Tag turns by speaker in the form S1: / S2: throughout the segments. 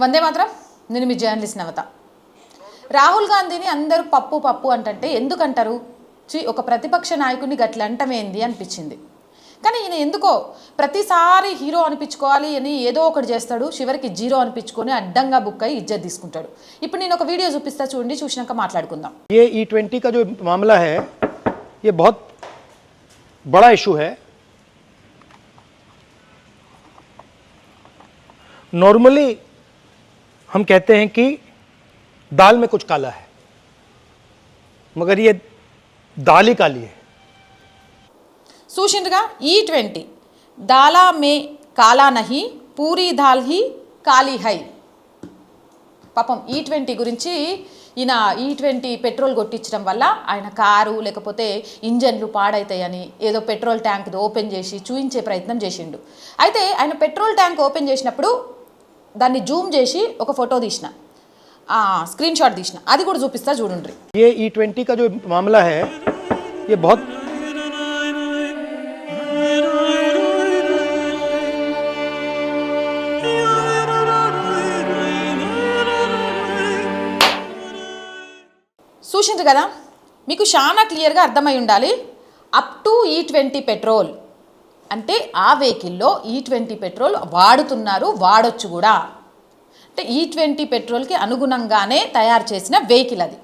S1: వందే మాత్రం. నేను మీ జర్నలిస్ట్ నవత. రాహుల్ గాంధీని అందరూ పప్పు పప్పు అంటే ఎందుకంటారు? ఒక ప్రతిపక్ష నాయకుడిని గట్ల అంటమేంది అనిపించింది. కానీ ఈయన ఎందుకో ప్రతిసారి హీరో అనిపించుకోవాలి అని ఏదో ఒకటి చేస్తాడు, చివరికి జీరో అనిపించుకొని అడ్డంగా బుక్ అయ్యి ఇజ్జత్ తీసుకుంటాడు. ఇప్పుడు నేను ఒక వీడియో చూపిస్తా, చూడండి, చూసినాక మాట్లాడుకుందాం.
S2: ये E20 का जो मामला है ये बहुत बड़ा इशू है। नॉर्मली हम कहते हैं कि दाल में कुछ काला है, मगर ये दाल ही काली है।
S1: చూసిండ్రుగా E20 దాలా మే కాలా నహి Puri dal he Kali high. పాపం E20 గురించి ఈయన E20 పెట్రోల్ కొట్టించడం వల్ల ఆయన కారు లేకపోతే ఇంజన్లు పాడవుతాయని ఏదో పెట్రోల్ ట్యాంక్ ఓపెన్ చేసి చూయించే ప్రయత్నం చేసిండు. అయితే ఆయన పెట్రోల్ ట్యాంక్ ఓపెన్ చేసినప్పుడు దాన్ని జూమ్ చేసి ఒక ఫోటో తీసిన, స్క్రీన్ షాట్ తీసిన, అది కూడా చూపిస్తా చూడండి.
S2: ये E20 का जो मामला है ये बहुत
S1: చూసిండ్రు కదా, మీకు చాలా క్లియర్గా అర్థమై ఉండాలి. అప్ టు E20 పెట్రోల్ అంటే ఆ వెహికల్లో E20 పెట్రోల్ వాడుతున్నారు, వాడొచ్చు కూడా. అంటే E20 పెట్రోల్కి అనుగుణంగానే తయారు చేసిన వెహికల్ అది.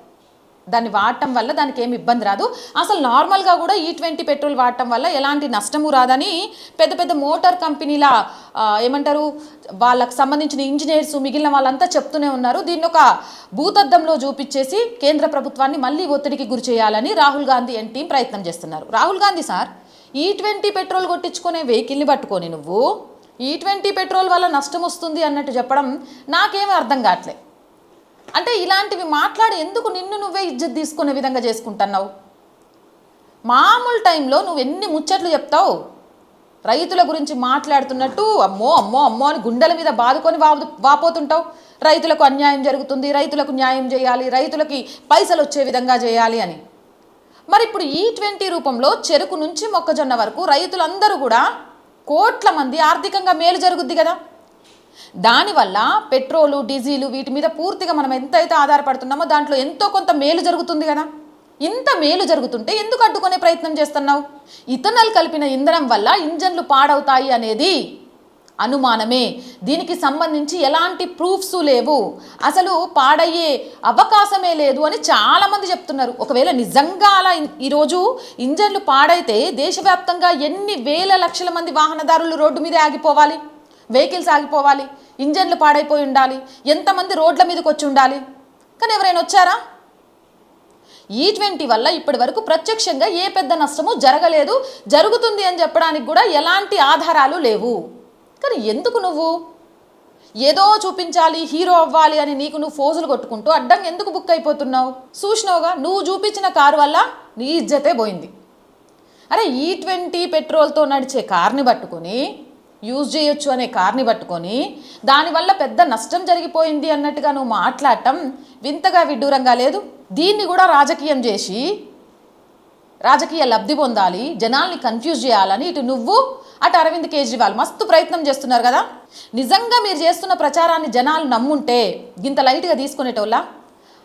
S1: దాన్ని వాడటం వల్ల దానికి ఏమి ఇబ్బంది రాదు. అసలు నార్మల్గా కూడా E20 పెట్రోల్ వాడటం వల్ల ఎలాంటి నష్టము రాదని పెద్ద పెద్ద మోటార్ కంపెనీల ఏమంటారు వాళ్ళకు సంబంధించిన ఇంజనీర్స్ మిగిలిన వాళ్ళంతా చెప్తూనే ఉన్నారు. దీన్ని ఒక భూతద్దంలో చూపించేసి కేంద్ర ప్రభుత్వాన్ని మళ్ళీ ఒత్తిడికి గురి చేయాలని రాహుల్ గాంధీ అండ్ టీం ప్రయత్నం చేస్తున్నారు. Rahul Gandhi sir, E20 petrol కొట్టించుకునే వెహికల్ని పట్టుకొని నువ్వు E20 పెట్రోల్ వల్ల నష్టం వస్తుంది అన్నట్టు చెప్పడం నాకేమీ అర్థం కావట్లే. అంటే ఇలాంటివి మాట్లాడి ఎందుకు నిన్ను నువ్వే ఇజ్జత్ తీసుకునే విధంగా చేసుకుంటున్నావు? మామూలు టైంలో నువ్వు ఎన్ని ముచ్చట్లు చెప్తావు, రైతుల గురించి మాట్లాడుతున్నట్టు అమ్మో అమ్మో అమ్మో అని గుండెల మీద బాదుకొని వాపోతుంటావు. రైతులకు అన్యాయం జరుగుతుంది, రైతులకు న్యాయం చేయాలి, రైతులకి పైసలు వచ్చే విధంగా చేయాలి అని. మరి ఇప్పుడు E20 రూపంలో చెరుకు నుంచి మొక్కజొన్న వరకు రైతులందరూ కూడా కోట్ల మంది ఆర్థికంగా మేలు జరుగుద్ది కదా. దానివల్ల పెట్రోలు డీజిలు వీటి మీద పూర్తిగా మనం ఎంతైతే ఆధారపడుతున్నామో దాంట్లో ఎంతో కొంత మేలు జరుగుతుంది కదా. ఇంత మేలు జరుగుతుంటే ఎందుకు అడ్డుకునే ప్రయత్నం చేస్తున్నావు? ఇథనాల్ కలిపిన ఇంధనం వల్ల ఇంజన్లు పాడవుతాయి అనేది అనుమానమే. దీనికి సంబంధించి ఎలాంటి ప్రూఫ్స్ లేవు, అసలు పాడయ్యే అవకాశమే లేదు అని చాలామంది చెప్తున్నారు. ఒకవేళ నిజంగా అలా ఈరోజు ఇంజన్లు పాడైతే దేశవ్యాప్తంగా ఎన్ని వేల లక్షల మంది వాహనదారులు రోడ్డు మీదే ఆగిపోవాలి, వెహికల్స్ ఆగిపోవాలి, ఇంజన్లు పాడైపోయి ఉండాలి, ఎంతమంది రోడ్ల మీదకి వచ్చి ఉండాలి. కానీ ఎవరైనా వచ్చారా? E20 వల్ల ఇప్పటి వరకు ప్రత్యక్షంగా ఏ పెద్ద నష్టము జరగలేదు, జరుగుతుంది అని చెప్పడానికి కూడా ఎలాంటి ఆధారాలు లేవు. కానీ ఎందుకు నువ్వు ఏదో చూపించాలి, హీరో అవ్వాలి అని నీకు నువ్వు ఫోజులు కొట్టుకుంటూ అడ్డం ఎందుకు బుక్ అయిపోతున్నావు? చూసినావుగా, నువ్వు చూపించిన కారు వల్ల నీ ఇజ్జతే పోయింది. అరే E20 పెట్రోల్తో నడిచే కార్ని పట్టుకొని, యూజ్ చేయొచ్చు అనే కార్ని పట్టుకొని దానివల్ల పెద్ద నష్టం జరిగిపోయింది అన్నట్టుగా నువ్వు మాట్లాడటం వింతగా విడ్డూరంగా లేదు? దీన్ని కూడా రాజకీయం చేసి రాజకీయ లబ్ధి పొందాలి, జనాల్ని కన్ఫ్యూజ్ చేయాలని ఇటు నువ్వు అటు అరవింద్ కేజ్రీవాల్ మస్తు ప్రయత్నం చేస్తున్నారు కదా. నిజంగా మీరు చేస్తున్న ప్రచారాన్ని జనాలు నమ్ముంటే ఇంత లైట్గా తీసుకునేటోళ్ళ?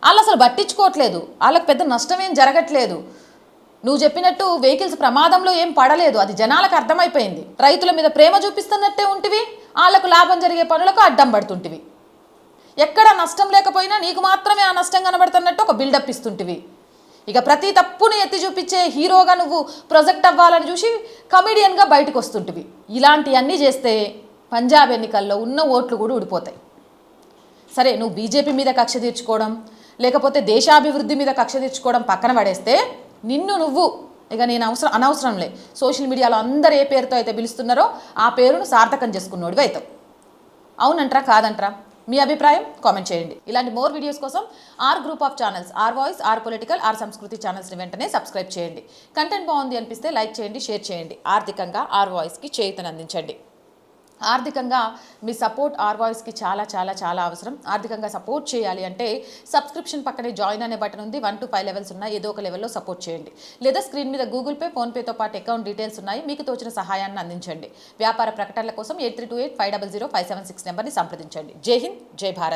S1: వాళ్ళు అసలు పట్టించుకోవట్లేదు, వాళ్ళకి పెద్ద నష్టం ఏం జరగట్లేదు. నువ్వు చెప్పినట్టు వెహికల్స్ ప్రమాదంలో ఏం పడలేదు, అది జనాలకు అర్థమైపోయింది. రైతుల మీద ప్రేమ చూపిస్తున్నట్టే ఉంటివి, వాళ్ళకు లాభం జరిగే పనులకు అడ్డం పడుతుంటివి. ఎక్కడ నష్టం లేకపోయినా నీకు మాత్రమే ఆ నష్టం కనబడుతున్నట్టు ఒక బిల్డప్ ఇస్తుంటివి. ఇక ప్రతి తప్పుని ఎత్తి చూపించే హీరోగా నువ్వు ప్రొజెక్ట్ అవ్వాలని చూసి కమెడియన్గా బయటకు వస్తుంటివి. ఇలాంటివన్నీ చేస్తే పంజాబ్ ఎన్నికల్లో ఉన్న ఓట్లు కూడా ఊడిపోతాయి. సరే, నువ్వు బీజేపీ మీద కక్ష తీర్చుకోవడం లేకపోతే దేశాభివృద్ధి మీద కక్ష తీర్చుకోవడం పక్కన పడేస్తే నిన్ను నువ్వు ఇక నేను అనవసరంలే, సోషల్ మీడియాలో అందరు ఏ పేరుతో అయితే పిలుస్తున్నారో ఆ పేరును సార్థకం చేసుకున్నోడివి అవుతావు. అవునంటారా కాదంటారా? మీ అభిప్రాయం కామెంట్ చేయండి. ఇలాంటి మోర్ వీడియోస్ కోసం R group of channels, R voice, R political, R Sanskriti ఛానల్స్ని వెంటనే సబ్స్క్రైబ్ చేయండి. కంటెంట్ బాగుంది అనిపిస్తే లైక్ చేయండి, షేర్ చేయండి. ఆర్థికంగా ఆర్ వాయిస్కి చేయూతను అందించండి. ఆర్థికంగా మీ సపోర్ట్ ఆర్ వాయిస్కి చాలా చాలా చాలా అవసరం. ఆర్థికంగా సపోర్ట్ చేయాలి అంటే సబ్స్క్రిప్షన్ పక్కనే జాయిన్ అనే బటన్ ఉంది. 1 to 5 లెవెల్స్ ఉన్నాయి. ఏదో ఒక లెవెల్లో సపోర్ట్ చేయండి. లేదా స్క్రీన్ మీద గూగుల్ పే, ఫోన్పేతో పాటు అకౌంట్ డీటెయిల్స్ ఉన్నాయి. మీకు తోచిన సహాయాన్ని అందించండి. వ్యాపార ప్రకటనల కోసం 8328 500 576 నెంబర్ని సంప్రదించండి. జై హింద్, జై భారత్.